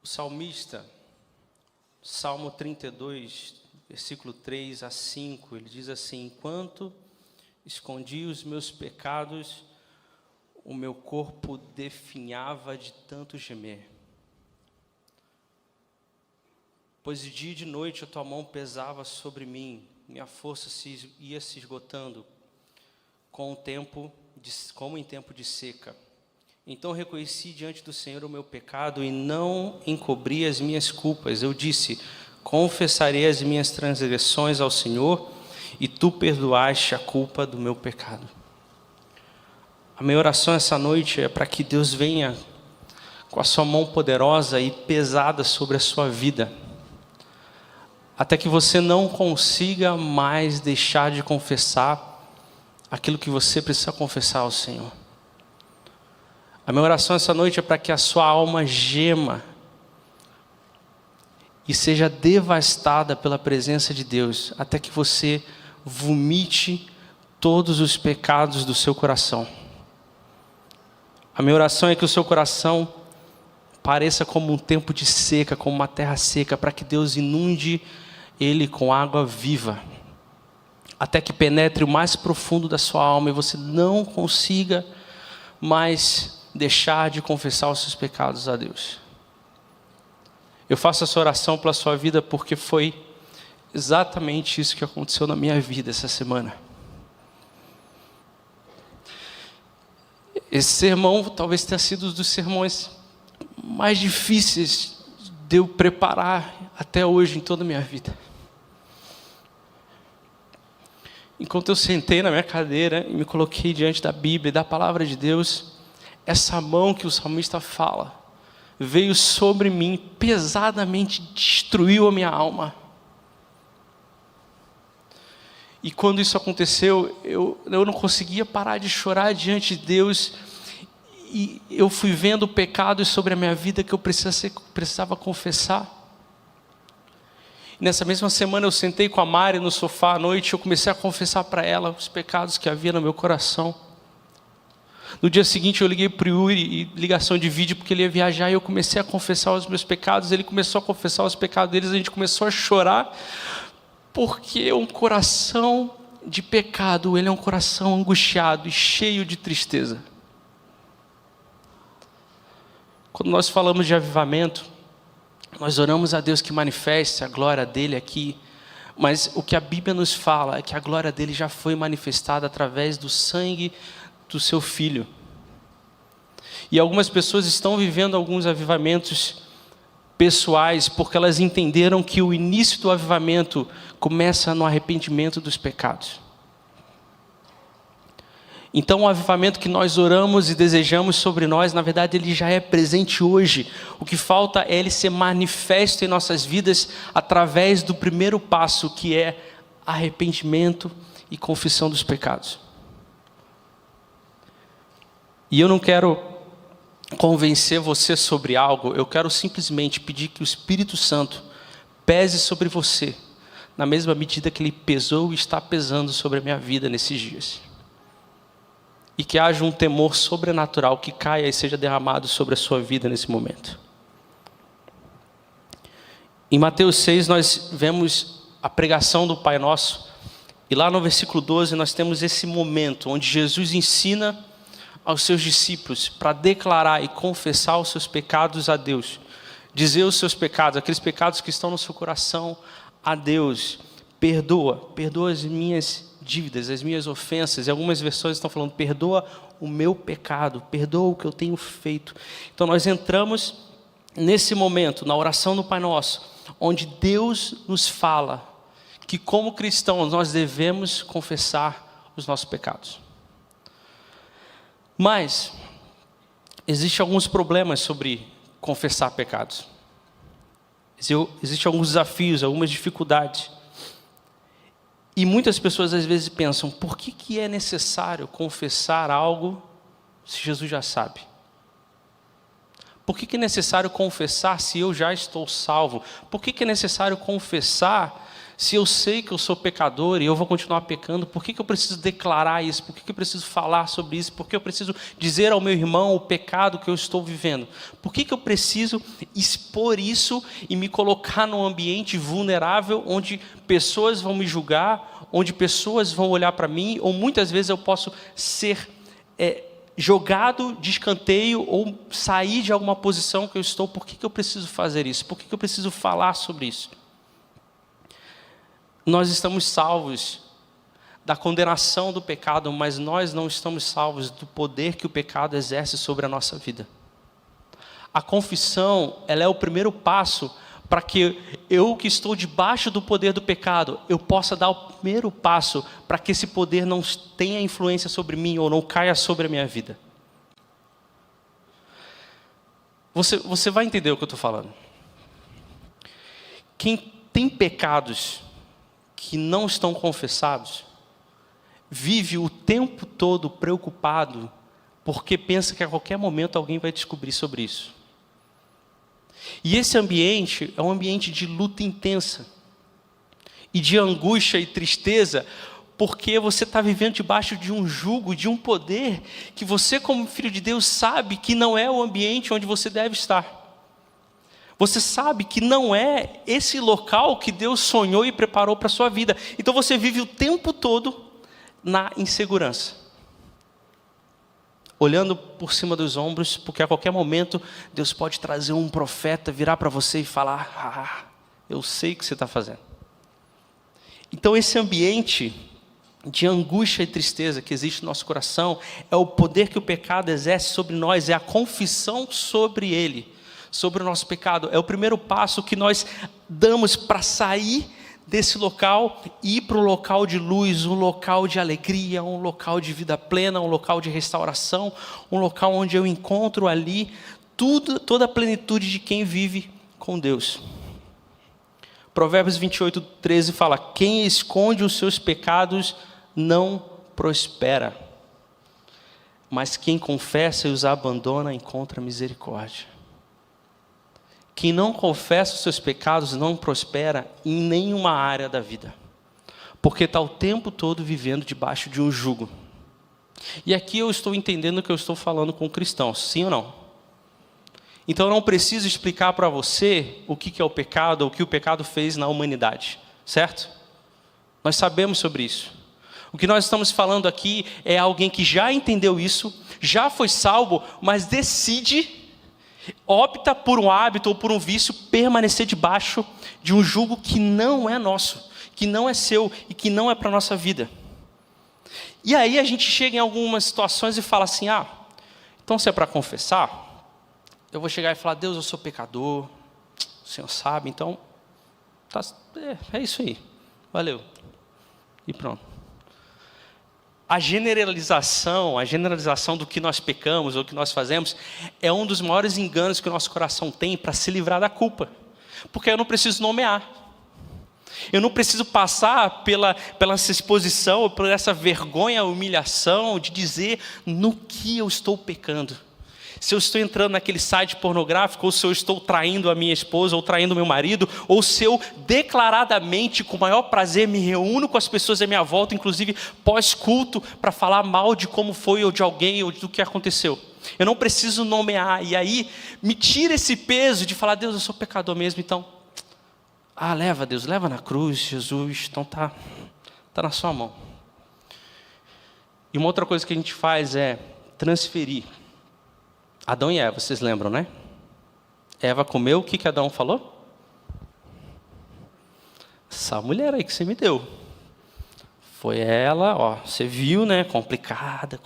O salmista, Salmo 32, versículo 3 a 5, ele diz assim: enquanto escondi os meus pecados, o meu corpo definhava de tanto gemer. Pois de dia e de noite a tua mão pesava sobre mim, minha força ia se esgotando, como em tempo de seca. Então reconheci diante do Senhor o meu pecado e não encobri as minhas culpas. Eu disse: confessarei as minhas transgressões ao Senhor, e tu perdoaste a culpa do meu pecado. A minha oração essa noite é para que Deus venha com a sua mão poderosa e pesada sobre a sua vida, até que você não consiga mais deixar de confessar aquilo que você precisa confessar ao Senhor. A minha oração essa noite é para que a sua alma gema e seja devastada pela presença de Deus, até que você vomite todos os pecados do seu coração. A minha oração é que o seu coração pareça como um tempo de seca, como uma terra seca, para que Deus inunde ele com água viva, até que penetre o mais profundo da sua alma e você não consiga mais deixar de confessar os seus pecados a Deus. Eu faço essa oração pela sua vida porque foi exatamente isso que aconteceu na minha vida essa semana. Esse sermão talvez tenha sido um dos sermões mais difíceis de eu preparar até hoje em toda a minha vida. Enquanto eu sentei na minha cadeira e me coloquei diante da Bíblia e da palavra de Deus, essa mão que o salmista fala veio sobre mim, pesadamente destruiu a minha alma. E quando isso aconteceu, eu não conseguia parar de chorar diante de Deus. E eu fui vendo pecados sobre a minha vida que eu precisava confessar. Nessa mesma semana eu sentei com a Mari no sofá à noite e eu comecei a confessar para ela os pecados que havia no meu coração. No dia seguinte eu liguei para o Yuri, e ligação de vídeo, porque ele ia viajar, e eu comecei a confessar os meus pecados, ele começou a confessar os pecados deles, a gente começou a chorar, porque um coração de pecado, ele é um coração angustiado e cheio de tristeza. Quando nós falamos de avivamento, nós oramos a Deus que manifeste a glória dele aqui, mas o que a Bíblia nos fala é que a glória dele já foi manifestada através do sangue do seu Filho. E algumas pessoas estão vivendo alguns avivamentos pessoais, porque elas entenderam que o início do avivamento começa no arrependimento dos pecados. Então o avivamento que nós oramos e desejamos sobre nós, na verdade ele já é presente hoje. O que falta é ele ser manifesto em nossas vidas através do primeiro passo, que é arrependimento e confissão dos pecados. E eu não quero convencer você sobre algo, eu quero simplesmente pedir que o Espírito Santo pese sobre você, na mesma medida que ele pesou e está pesando sobre a minha vida nesses dias. E que haja um temor sobrenatural que caia e seja derramado sobre a sua vida nesse momento. Em Mateus 6 nós vemos a pregação do Pai Nosso, e lá no versículo 12 nós temos esse momento onde Jesus ensina aos seus discípulos para declarar e confessar os seus pecados a Deus, dizer os seus pecados, aqueles pecados que estão no seu coração a Deus. Perdoa as minhas dívidas, as minhas ofensas. E algumas versões estão falando: perdoa o meu pecado, perdoa o que eu tenho feito. Então nós entramos nesse momento, na oração do Pai Nosso, onde Deus nos fala que como cristãos nós devemos confessar os nossos pecados. Mas existem alguns problemas sobre confessar pecados. Existem alguns desafios, algumas dificuldades. E muitas pessoas às vezes pensam: por que é necessário confessar algo se Jesus já sabe? Por que é necessário confessar se eu já estou salvo? Por que é necessário confessar Se eu sei que eu sou pecador e eu vou continuar pecando, por que eu preciso declarar isso? Por que eu preciso falar sobre isso? Por que eu preciso dizer ao meu irmão o pecado que eu estou vivendo? Por que eu preciso expor isso e me colocar num ambiente vulnerável onde pessoas vão me julgar, onde pessoas vão olhar para mim, ou muitas vezes eu posso ser jogado de escanteio ou sair de alguma posição que eu estou? Por que eu preciso fazer isso? Por que eu preciso falar sobre isso? Nós estamos salvos da condenação do pecado, mas nós não estamos salvos do poder que o pecado exerce sobre a nossa vida. A confissão, ela é o primeiro passo para que eu que estou debaixo do poder do pecado, eu possa dar o primeiro passo para que esse poder não tenha influência sobre mim ou não caia sobre a minha vida. Você vai entender o que eu estou falando. Quem tem pecados que não estão confessados, vive o tempo todo preocupado, porque pensa que a qualquer momento alguém vai descobrir sobre isso. E esse ambiente é um ambiente de luta intensa, e de angústia e tristeza, porque você está vivendo debaixo de um jugo, de um poder, que você como filho de Deus sabe que não é o ambiente onde você deve estar. Você sabe que não é esse local que Deus sonhou e preparou para a sua vida. Então você vive o tempo todo na insegurança. Olhando por cima dos ombros, porque a qualquer momento Deus pode trazer um profeta, virar para você e falar: eu sei o que você está fazendo. Então esse ambiente de angústia e tristeza que existe no nosso coração, é o poder que o pecado exerce sobre nós, é a confissão sobre ele. Sobre o nosso pecado, é o primeiro passo que nós damos para sair desse local e ir para o local de luz, um local de alegria, um local de vida plena, um local de restauração, um local onde eu encontro ali toda a plenitude de quem vive com Deus. Provérbios 28:13 fala: quem esconde os seus pecados não prospera, mas quem confessa e os abandona encontra misericórdia. Quem não confessa os seus pecados não prospera em nenhuma área da vida, porque está o tempo todo vivendo debaixo de um jugo. E aqui eu estou entendendo que eu estou falando com cristãos, sim ou não? Então eu não preciso explicar para você o que é o pecado, ou o que o pecado fez na humanidade, certo? Nós sabemos sobre isso. O que nós estamos falando aqui é alguém que já entendeu isso, já foi salvo, mas opta por um hábito ou por um vício, permanecer debaixo de um jugo que não é nosso, que não é seu e que não é para a nossa vida. E aí a gente chega em algumas situações e fala assim: então se é para confessar, eu vou chegar e falar: Deus, eu sou pecador, o Senhor sabe, então é isso aí, valeu, e pronto. A generalização do que nós pecamos ou que nós fazemos é um dos maiores enganos que o nosso coração tem para se livrar da culpa. Porque eu não preciso nomear. Eu não preciso passar pela essa exposição, por essa vergonha, humilhação de dizer no que eu estou pecando. Se eu estou entrando naquele site pornográfico, ou se eu estou traindo a minha esposa, ou traindo o meu marido, ou se eu declaradamente, com o maior prazer, me reúno com as pessoas à minha volta, inclusive pós-culto, para falar mal de como foi, ou de alguém, ou do que aconteceu. Eu não preciso nomear, e aí me tira esse peso de falar: Deus, eu sou pecador mesmo, então, leva Deus, leva na cruz, Jesus, então tá na sua mão. E uma outra coisa que a gente faz é transferir. Adão e Eva, vocês lembram, né? Eva comeu, o que Adão falou? Essa mulher aí que você me deu. Foi ela, você viu, né? Complicada.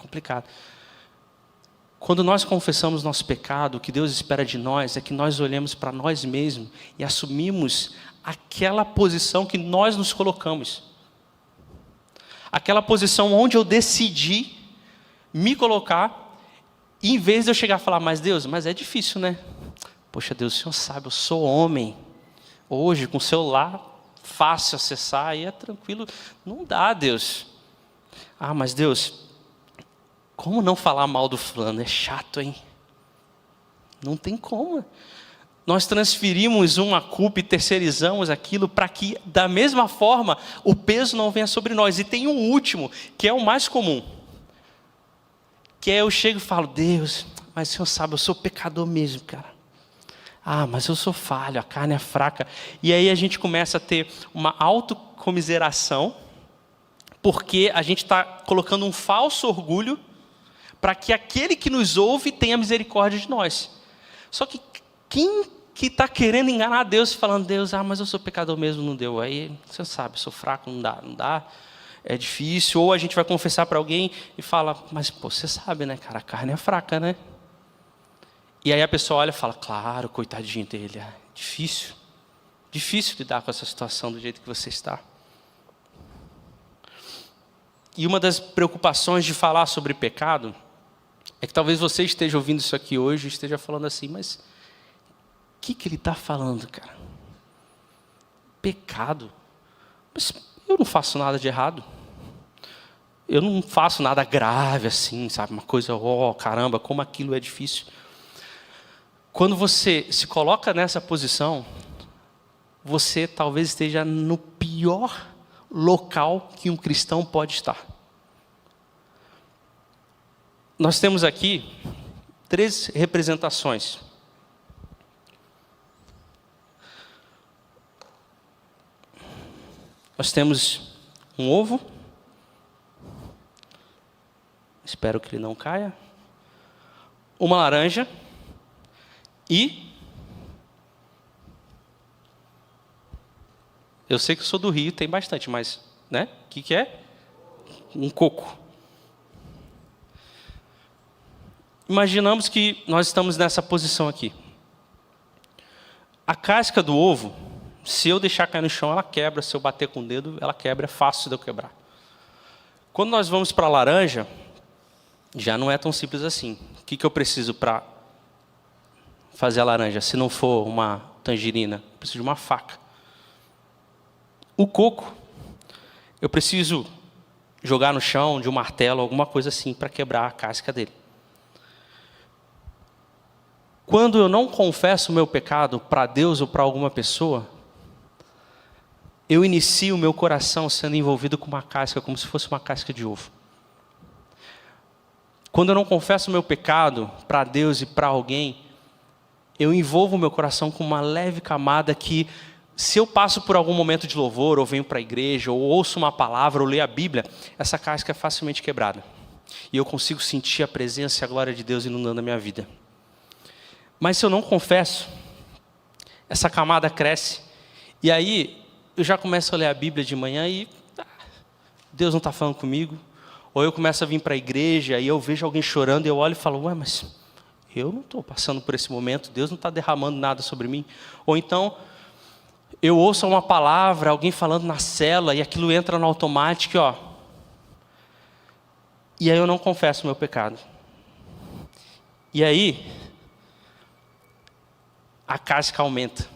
Quando nós confessamos nosso pecado, o que Deus espera de nós é que nós olhemos para nós mesmos e assumimos aquela posição que nós nos colocamos. Aquela posição onde eu decidi me colocar. E em vez de eu chegar a falar: mas Deus, mas é difícil, né? Poxa Deus, o Senhor sabe, eu sou homem. Hoje, com o celular, fácil acessar, aí é tranquilo. Não dá, Deus. Mas Deus, como não falar mal do fulano? É chato, hein? Não tem como. nós transferimos uma culpa e terceirizamos aquilo para que, da mesma forma, o peso não venha sobre nós. E tem um último, que é o mais comum. Que é eu chego e falo, Deus, mas o Senhor sabe, eu sou pecador mesmo, cara. Ah, mas eu sou falho, a carne é fraca. E aí a gente começa a ter uma autocomiseração, porque a gente está colocando um falso orgulho para que aquele que nos ouve tenha misericórdia de nós. Só que quem que está querendo enganar Deus, falando, Deus, mas eu sou pecador mesmo, não deu. Aí, você sabe, eu sou fraco, não dá, é difícil. Ou a gente vai confessar para alguém e fala, mas pô, você sabe, né, cara, a carne é fraca, né? E aí a pessoa olha e fala, claro, coitadinho dele, é difícil lidar com essa situação do jeito que você está. E uma das preocupações de falar sobre pecado é que talvez você esteja ouvindo isso aqui hoje e esteja falando assim, mas o que ele está falando, cara? Pecado? Mas eu não faço nada de errado. Eu não faço nada grave assim, sabe? Uma coisa, caramba, como aquilo é difícil. Quando você se coloca nessa posição, você talvez esteja no pior local que um cristão pode estar. Nós temos aqui 3 representações. Nós temos um ovo. Espero que ele não caia. Uma laranja. E eu sei que eu sou do Rio, tem bastante, mas, né? O que é? Um coco. Imaginamos que nós estamos nessa posição aqui. A casca do ovo, se eu deixar cair no chão, ela quebra. Se eu bater com o dedo, ela quebra. É fácil de eu quebrar. Quando nós vamos para a laranja, já não é tão simples assim. O que eu preciso para fazer a laranja? Se não for uma tangerina, eu preciso de uma faca. O coco, eu preciso jogar no chão de um martelo, alguma coisa assim, para quebrar a casca dele. Quando eu não confesso o meu pecado para Deus ou para alguma pessoa, eu inicio o meu coração sendo envolvido com uma casca, como se fosse uma casca de ovo. Quando eu não confesso o meu pecado para Deus e para alguém, eu envolvo o meu coração com uma leve camada que, se eu passo por algum momento de louvor, ou venho para a igreja, ou ouço uma palavra, ou leio a Bíblia, essa casca é facilmente quebrada. E eu consigo sentir a presença e a glória de Deus inundando a minha vida. Mas se eu não confesso, essa camada cresce. E aí, eu já começo a ler a Bíblia de manhã e Deus não está falando comigo. Ou eu começo a vir para a igreja e eu vejo alguém chorando e eu olho e falo, mas eu não estou passando por esse momento, Deus não está derramando nada sobre mim. Ou então, eu ouço uma palavra, alguém falando na cela e aquilo entra no automático, e aí eu não confesso o meu pecado. E aí, a casca aumenta.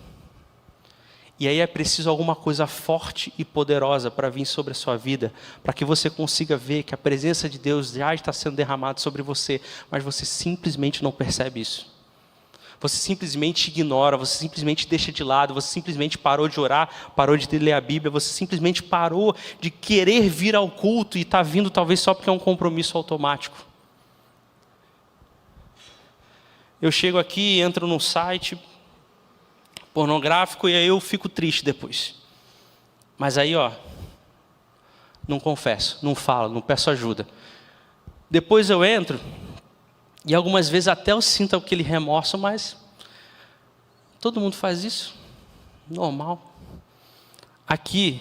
E aí é preciso alguma coisa forte e poderosa para vir sobre a sua vida, para que você consiga ver que a presença de Deus já está sendo derramada sobre você, mas você simplesmente não percebe isso. Você simplesmente ignora, você simplesmente deixa de lado, você simplesmente parou de orar, parou de ler a Bíblia, você simplesmente parou de querer vir ao culto e está vindo talvez só porque é um compromisso automático. Eu chego aqui, entro num site pornográfico e aí eu fico triste depois. Mas aí, não confesso, não falo, não peço ajuda. Depois eu entro e algumas vezes até eu sinto aquele remorso, mas todo mundo faz isso, normal. Aqui,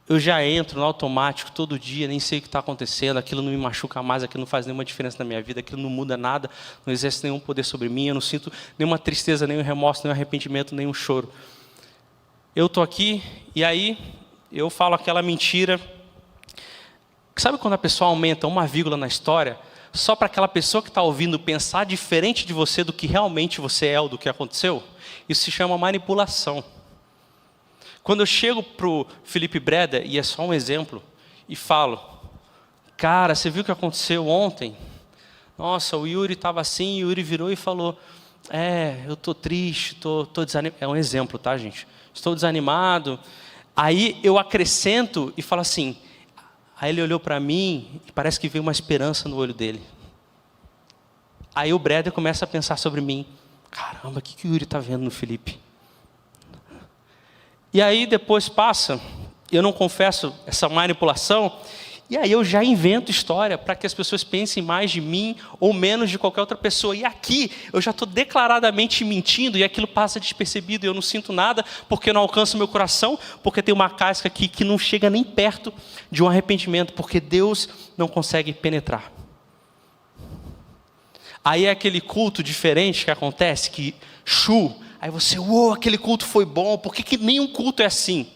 eu já entro no automático todo dia, nem sei o que está acontecendo, aquilo não me machuca mais, aquilo não faz nenhuma diferença na minha vida, aquilo não muda nada, não exerce nenhum poder sobre mim, eu não sinto nenhuma tristeza, nenhum remorso, nenhum arrependimento, nenhum choro. Eu estou aqui e aí eu falo aquela mentira. Sabe quando a pessoa aumenta uma vírgula na história, só para aquela pessoa que está ouvindo pensar diferente de você do que realmente você é ou do que aconteceu? Isso se chama manipulação. Quando eu chego para o Felipe Breda, e é só um exemplo, e falo, cara, você viu o que aconteceu ontem? Nossa, o Yuri estava assim, o Yuri virou e falou, eu estou triste, estou desanimado. É um exemplo, tá, gente? Estou desanimado. Aí eu acrescento e falo assim, aí ele olhou para mim e parece que veio uma esperança no olho dele. Aí o Breder começa a pensar sobre mim. Caramba, o que o Yuri está vendo no Felipe? E aí depois passa, eu não confesso essa manipulação, e aí eu já invento história para que as pessoas pensem mais de mim ou menos de qualquer outra pessoa. E aqui eu já estou declaradamente mentindo e aquilo passa despercebido. Eu não sinto nada porque não alcança o meu coração, porque tem uma casca aqui que não chega nem perto de um arrependimento, porque Deus não consegue penetrar. Aí é aquele culto diferente que acontece, que aí você, aquele culto foi bom. Por que nenhum culto é assim?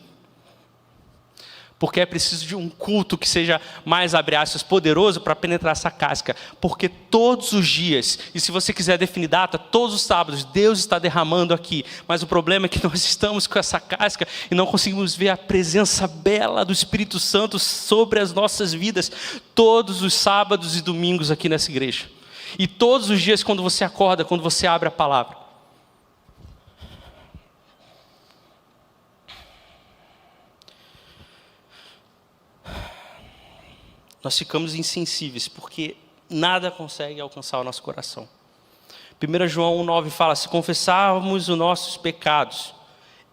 Porque é preciso de um culto que seja mais, abre aspas, poderoso para penetrar essa casca. Porque todos os dias, e se você quiser definir data, todos os sábados, Deus está derramando aqui. Mas o problema é que nós estamos com essa casca e não conseguimos ver a presença bela do Espírito Santo sobre as nossas vidas. Todos os sábados e domingos aqui nessa igreja. E todos os dias quando você acorda, quando você abre a palavra. Nós ficamos insensíveis, porque nada consegue alcançar o nosso coração. 1 João 1,9 fala, se confessarmos os nossos pecados,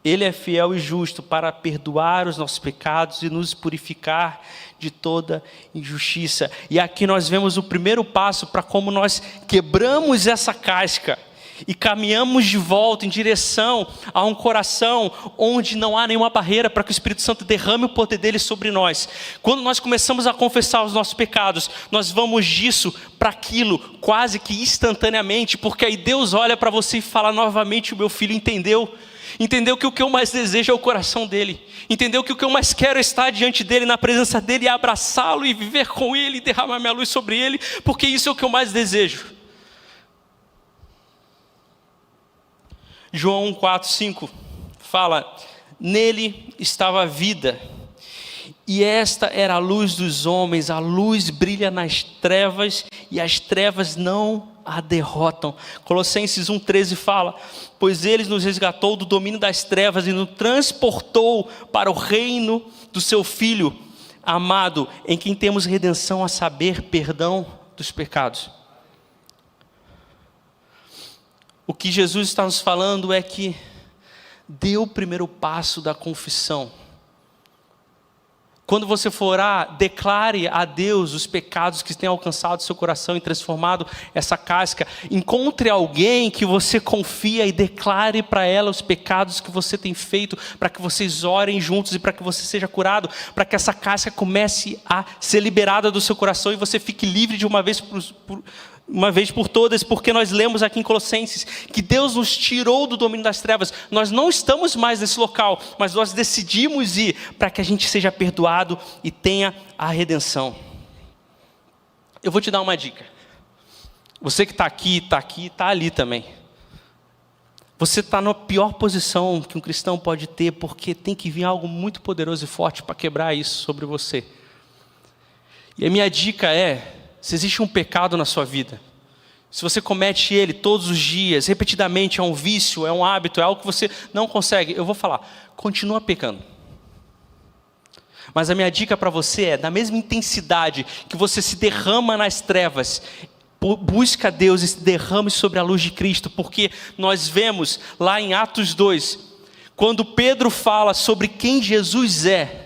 Ele é fiel e justo para perdoar os nossos pecados e nos purificar de toda injustiça. E aqui nós vemos o primeiro passo para como nós quebramos essa casca e caminhamos de volta em direção a um coração onde não há nenhuma barreira para que o Espírito Santo derrame o poder dele sobre nós. Quando nós começamos a confessar os nossos pecados, nós vamos disso para aquilo quase que instantaneamente, porque aí Deus olha para você e fala novamente, o meu filho entendeu que o que eu mais desejo é o coração dele, entendeu que o que eu mais quero é estar diante dele, na presença dele, e abraçá-lo e viver com ele, e derramar minha luz sobre ele, porque isso é o que eu mais desejo. João 4,5 fala, nele estava a vida, e esta era a luz dos homens, a luz brilha nas trevas, e as trevas não a derrotam. Colossenses 1,13 fala, pois ele nos resgatou do domínio das trevas, e nos transportou para o reino do seu Filho amado, em quem temos redenção, a saber, perdão dos pecados. O que Jesus está nos falando é que dê o primeiro passo da confissão. Quando você for orar, declare a Deus os pecados que têm alcançado seu coração e transformado essa casca. Encontre alguém que você confia e declare para ela os pecados que você tem feito, para que vocês orem juntos e para que você seja curado, para que essa casca comece a ser liberada do seu coração e você fique livre de uma vez por todas, porque nós lemos aqui em Colossenses que Deus nos tirou do domínio das trevas. Nós não estamos mais nesse local, mas nós decidimos ir para que a gente seja perdoado e tenha a redenção. Eu vou te dar uma dica. Você que está aqui, está ali também. Você está na pior posição que um cristão pode ter, porque tem que vir algo muito poderoso e forte para quebrar isso sobre você. E a minha dica é, se existe um pecado na sua vida, se você comete ele todos os dias, repetidamente, é um vício, é um hábito, é algo que você não consegue, eu vou falar, continua pecando. Mas a minha dica para você é, na mesma intensidade que você se derrama nas trevas, busca Deus e se derrame sobre a luz de Cristo, porque nós vemos lá em Atos 2, quando Pedro fala sobre quem Jesus é,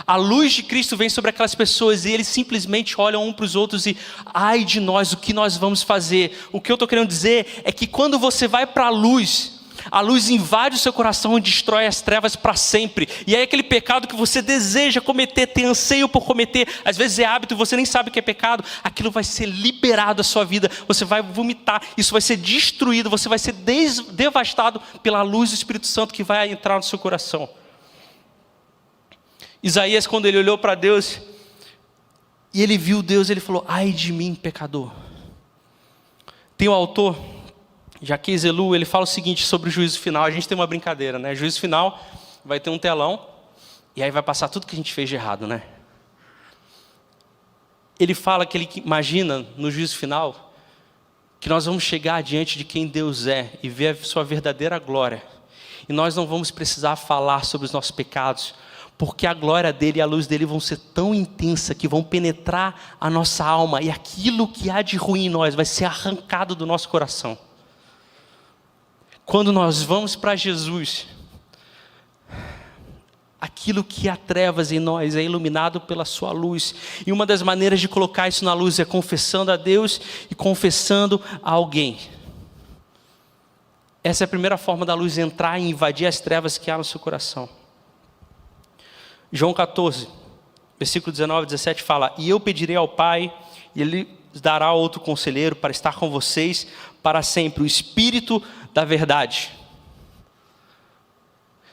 a luz de Cristo vem sobre aquelas pessoas e eles simplesmente olham um para os outros e ai de nós, o que nós vamos fazer? O que eu estou querendo dizer é que quando você vai para a luz invade o seu coração e destrói as trevas para sempre. E aí aquele pecado que você deseja cometer, tem anseio por cometer, às vezes é hábito e você nem sabe o que é pecado, aquilo vai ser liberado da sua vida, você vai vomitar, isso vai ser destruído, você vai ser devastado pela luz do Espírito Santo que vai entrar no seu coração. Isaías, quando ele olhou para Deus e ele viu Deus, ele falou, ai de mim, pecador. Tem o autor, Jacques Ellul, ele fala o seguinte sobre o juízo final. A gente tem uma brincadeira, né? Juízo final, vai ter um telão e aí vai passar tudo que a gente fez de errado, né? Ele fala que ele imagina no juízo final que nós vamos chegar diante de quem Deus é e ver a sua verdadeira glória. E nós não vamos precisar falar sobre os nossos pecados, porque a glória dele e a luz dele vão ser tão intensa que vão penetrar a nossa alma, e aquilo que há de ruim em nós vai ser arrancado do nosso coração. Quando nós vamos para Jesus, aquilo que há trevas em nós é iluminado pela sua luz. E uma das maneiras de colocar isso na luz é confessando a Deus e confessando a alguém. Essa é a primeira forma da luz entrar e invadir as trevas que há no seu coração. João 14, versículo 19 e 17 fala: e eu pedirei ao Pai, e Ele dará outro conselheiro para estar com vocês para sempre, o Espírito da verdade.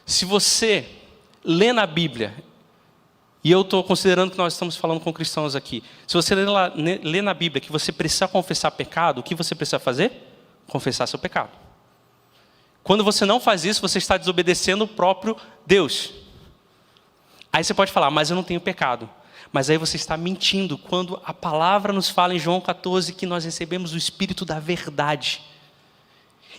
Se você lê na Bíblia, e eu estou considerando que nós estamos falando com cristãos aqui, se você lê na Bíblia que você precisa confessar pecado, o que você precisa fazer? Confessar seu pecado. Quando você não faz isso, você está desobedecendo o próprio Deus. Aí você pode falar, mas eu não tenho pecado. Mas aí você está mentindo, quando a palavra nos fala em João 14 que nós recebemos o Espírito da verdade.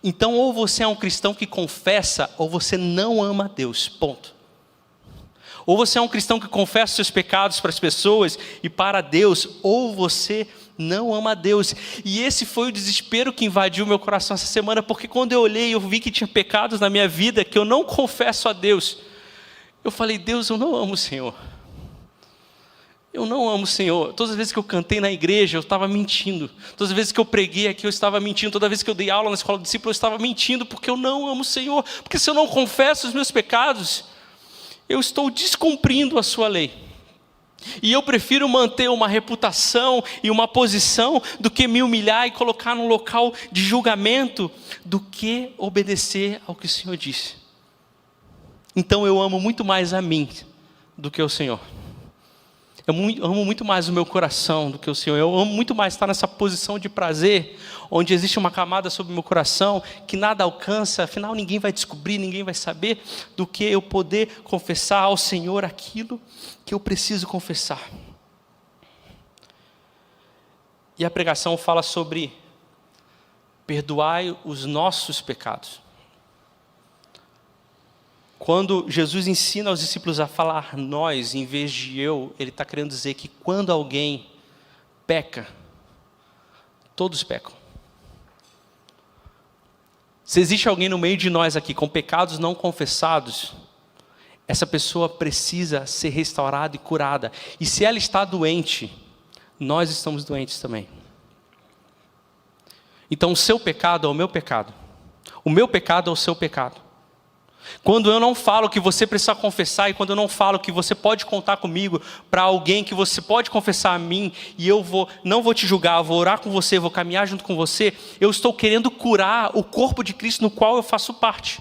Então, ou você é um cristão que confessa, ou você não ama a Deus, ponto. Ou você é um cristão que confessa seus pecados para as pessoas e para Deus, ou você não ama a Deus. E esse foi o desespero que invadiu meu coração essa semana, porque quando eu olhei, eu vi que tinha pecados na minha vida que eu não confesso a Deus. Eu falei, Deus, eu não amo o Senhor. Eu não amo o Senhor. Todas as vezes que eu cantei na igreja, eu estava mentindo. Todas as vezes que eu preguei aqui, eu estava mentindo. Toda vez que eu dei aula na escola do discípulo, eu estava mentindo, porque eu não amo o Senhor. Porque se eu não confesso os meus pecados, eu estou descumprindo a sua lei. E eu prefiro manter uma reputação e uma posição do que me humilhar e colocar num local de julgamento, do que obedecer ao que o Senhor disse. Então eu amo muito mais a mim do que o Senhor. Eu amo muito mais o meu coração do que o Senhor. Eu amo muito mais estar nessa posição de prazer, onde existe uma camada sobre o meu coração que nada alcança, afinal ninguém vai descobrir, ninguém vai saber, do que eu poder confessar ao Senhor aquilo que eu preciso confessar. E a pregação fala sobre perdoai os nossos pecados. Quando Jesus ensina aos discípulos a falar nós, em vez de eu, Ele está querendo dizer que quando alguém peca, todos pecam. Se existe alguém no meio de nós aqui com pecados não confessados, essa pessoa precisa ser restaurada e curada. E se ela está doente, nós estamos doentes também. Então o seu pecado é o meu pecado. O meu pecado é o seu pecado. Quando eu não falo que você precisa confessar, e quando eu não falo que você pode contar comigo para alguém que você pode confessar a mim, e eu não vou te julgar, eu vou orar com você, vou caminhar junto com você, eu estou querendo curar o corpo de Cristo no qual eu faço parte.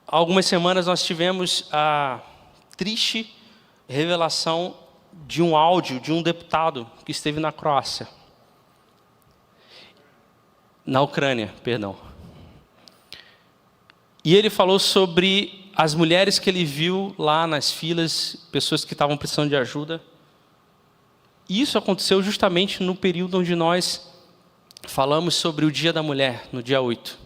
Há algumas semanas nós tivemos a triste revelação de um áudio de um deputado que esteve na Croácia. Na Ucrânia, perdão. E ele falou sobre as mulheres que ele viu lá nas filas, pessoas que estavam precisando de ajuda. E isso aconteceu justamente no período onde nós falamos sobre o Dia da Mulher, no dia 8.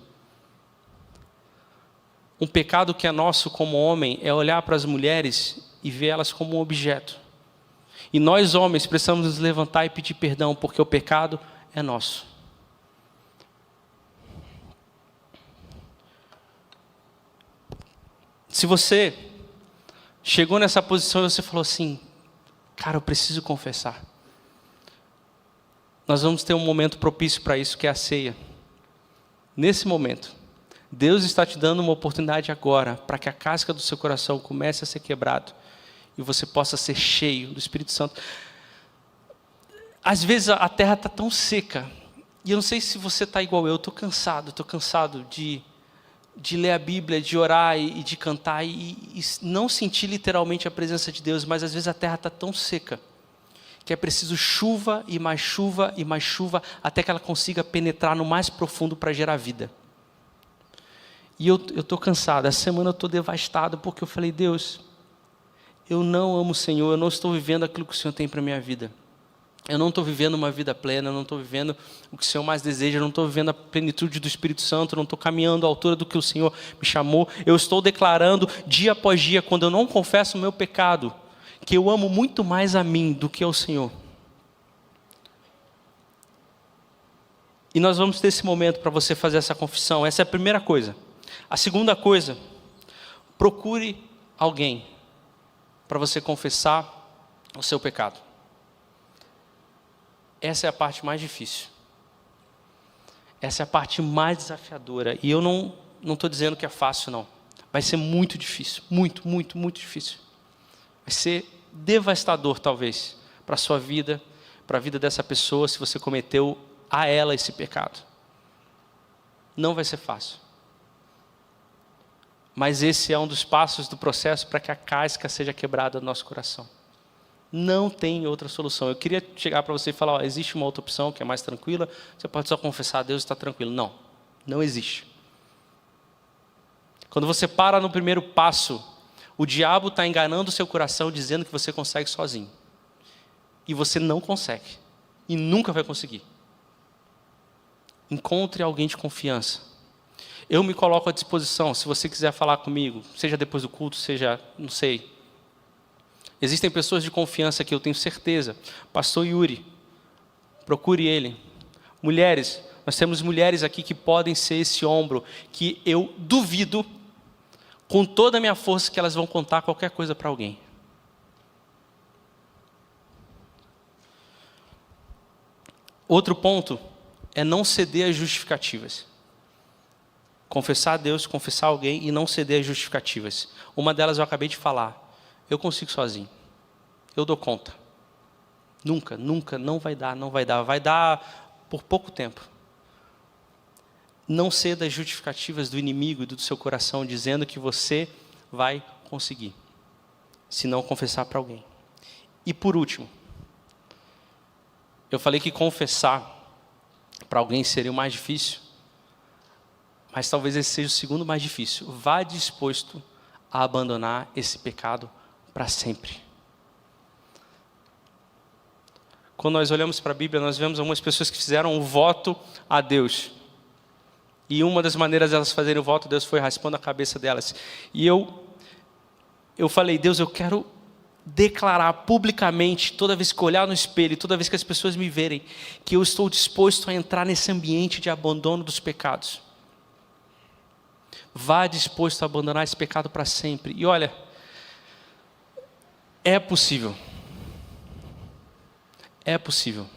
Um pecado que é nosso como homem é olhar para as mulheres e ver elas como um objeto. E nós homens precisamos nos levantar e pedir perdão, porque o pecado é nosso. Se você chegou nessa posição e você falou assim, cara, eu preciso confessar. Nós vamos ter um momento propício para isso, que é a ceia. Nesse momento, Deus está te dando uma oportunidade agora, para que a casca do seu coração comece a ser quebrado, e você possa ser cheio do Espírito Santo. Às vezes a terra está tão seca, e eu não sei se você está igual eu, estou cansado de ler a Bíblia, de orar e de cantar e não sentir literalmente a presença de Deus, mas às vezes a terra está tão seca que é preciso chuva e mais chuva e mais chuva até que ela consiga penetrar no mais profundo para gerar vida. E eu estou cansado, essa semana eu estou devastado porque eu falei, Deus, eu não amo o Senhor, eu não estou vivendo aquilo que o Senhor tem para a minha vida. eu não estou vivendo uma vida plena, eu não estou vivendo o que o Senhor mais deseja, eu não estou vivendo a plenitude do Espírito Santo, eu não estou caminhando à altura do que o Senhor me chamou. Eu estou declarando dia após dia, quando eu não confesso o meu pecado, que eu amo muito mais a mim do que ao Senhor. E nós vamos ter esse momento para você fazer essa confissão. Essa é a primeira coisa. A segunda coisa, procure alguém para você confessar o seu pecado. Essa é a parte mais difícil. Essa é a parte mais desafiadora. E eu não estou dizendo que é fácil, não. Vai ser muito difícil. Muito, muito, muito difícil. Vai ser devastador, talvez, para a sua vida, para a vida dessa pessoa, se você cometeu a ela esse pecado. Não vai ser fácil. Mas esse é um dos passos do processo para que a casca seja quebrada do nosso coração. Não tem outra solução. Eu queria chegar para você e falar, existe uma outra opção que é mais tranquila, você pode só confessar a Deus e está tranquilo. Não, não existe. Quando você para no primeiro passo, o diabo está enganando o seu coração, dizendo que você consegue sozinho. E você não consegue. E nunca vai conseguir. Encontre alguém de confiança. Eu me coloco à disposição, se você quiser falar comigo, seja depois do culto, seja, não sei. Existem pessoas de confiança que eu tenho certeza. Pastor Yuri, procure ele. Mulheres, nós temos mulheres aqui que podem ser esse ombro, que eu duvido, com toda a minha força, que elas vão contar qualquer coisa para alguém. Outro ponto é não ceder às justificativas. Confessar a Deus, confessar alguém e não ceder às justificativas. Uma delas eu acabei de falar. Eu consigo sozinho. Eu dou conta. Nunca, nunca, não vai dar, não vai dar. Vai dar por pouco tempo. Não ceda às justificativas do inimigo e do seu coração, dizendo que você vai conseguir. Se não confessar para alguém. E por último, eu falei que confessar para alguém seria o mais difícil, mas talvez esse seja o segundo mais difícil. Vá disposto a abandonar esse pecado para sempre. Quando nós olhamos para a Bíblia, nós vemos algumas pessoas que fizeram um voto a Deus. E uma das maneiras delas fazerem o voto a Deus foi raspando a cabeça delas. E eu falei, Deus, eu quero declarar publicamente, toda vez que eu olhar no espelho, toda vez que as pessoas me verem, que eu estou disposto a entrar nesse ambiente de abandono dos pecados. Vá disposto a abandonar esse pecado para sempre. E olha, é possível. É possível.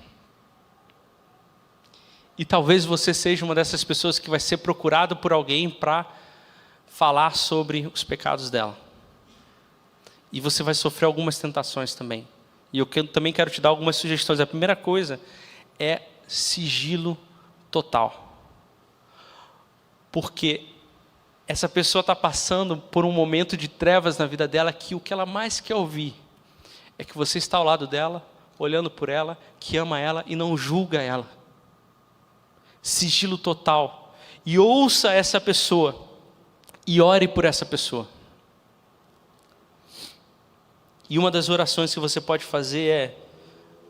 E talvez você seja uma dessas pessoas que vai ser procurado por alguém para falar sobre os pecados dela. E você vai sofrer algumas tentações também. E eu também quero te dar algumas sugestões. A primeira coisa é sigilo total. Porque essa pessoa está passando por um momento de trevas na vida dela que o que ela mais quer ouvir é que você está ao lado dela, olhando por ela, que ama ela e não julga ela. Sigilo total. E ouça essa pessoa e ore por essa pessoa. E uma das orações que você pode fazer é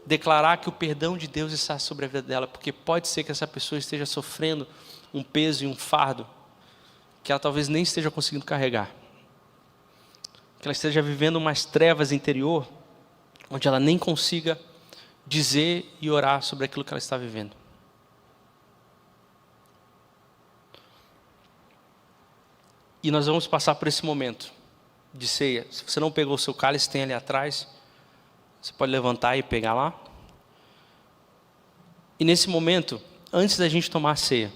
declarar que o perdão de Deus está sobre a vida dela, porque pode ser que essa pessoa esteja sofrendo um peso e um fardo que ela talvez nem esteja conseguindo carregar. Que ela esteja vivendo umas trevas interior, onde ela nem consiga dizer e orar sobre aquilo que ela está vivendo. E nós vamos passar por esse momento de ceia. Se você não pegou o seu cálice, tem ali atrás. Você pode levantar e pegar lá. E nesse momento, antes da gente tomar a ceia,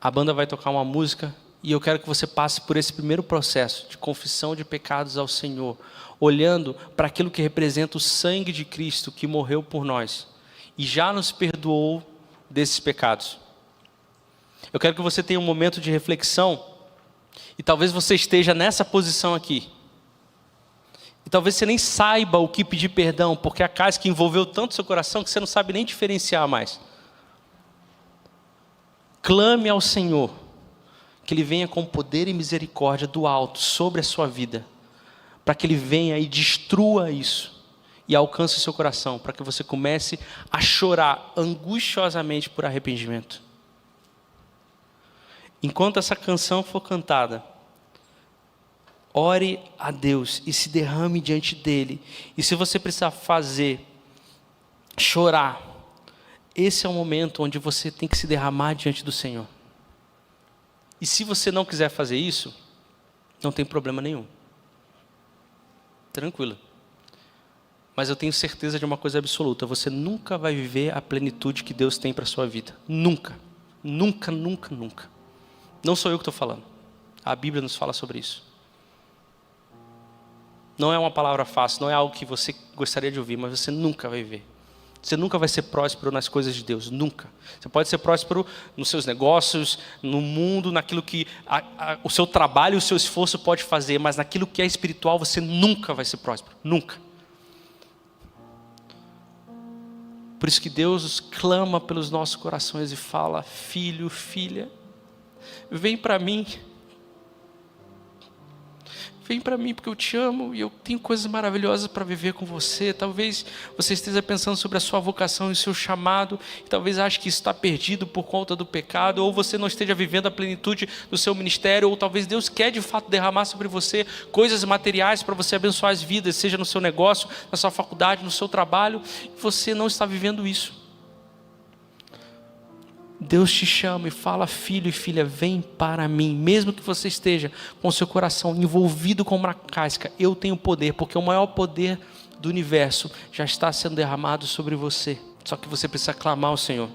a banda vai tocar uma música e eu quero que você passe por esse primeiro processo de confissão de pecados ao Senhor, olhando para aquilo que representa o sangue de Cristo que morreu por nós e já nos perdoou desses pecados. Eu quero que você tenha um momento de reflexão e talvez você esteja nessa posição aqui. E talvez você nem saiba o que pedir perdão, porque a casca envolveu tanto seu coração que você não sabe nem diferenciar mais. Clame ao Senhor, que Ele venha com poder e misericórdia do alto sobre a sua vida, para que Ele venha e destrua isso, e alcance o seu coração, para que você comece a chorar angustiosamente por arrependimento. Enquanto essa canção for cantada, ore a Deus e se derrame diante dele. E se você precisar chorar, esse é o momento onde você tem que se derramar diante do Senhor. E se você não quiser fazer isso, não tem problema nenhum. Tranquilo. Mas eu tenho certeza de uma coisa absoluta: você nunca vai viver a plenitude que Deus tem para a sua vida. Nunca. Nunca, nunca, nunca. Não sou eu que estou falando. A Bíblia nos fala sobre isso. Não é uma palavra fácil, não é algo que você gostaria de ouvir, mas você nunca vai viver. Você nunca vai ser próspero nas coisas de Deus, nunca. Você pode ser próspero nos seus negócios, no mundo, naquilo que o seu trabalho, o seu esforço pode fazer, mas naquilo que é espiritual você nunca vai ser próspero, nunca. Por isso que Deus clama pelos nossos corações e fala: filho, filha, vem para mim. Vem para mim porque eu te amo e eu tenho coisas maravilhosas para viver com você. Talvez você esteja pensando sobre a sua vocação e o seu chamado, e talvez ache que isso está perdido por conta do pecado, ou você não esteja vivendo a plenitude do seu ministério, ou talvez Deus quer de fato derramar sobre você coisas materiais para você abençoar as vidas, seja no seu negócio, na sua faculdade, no seu trabalho, e você não está vivendo isso. Deus te chama e fala: filho e filha, vem para mim. Mesmo que você esteja com o seu coração envolvido com uma casca, eu tenho poder, porque o maior poder do universo já está sendo derramado sobre você. Só que você precisa clamar ao Senhor.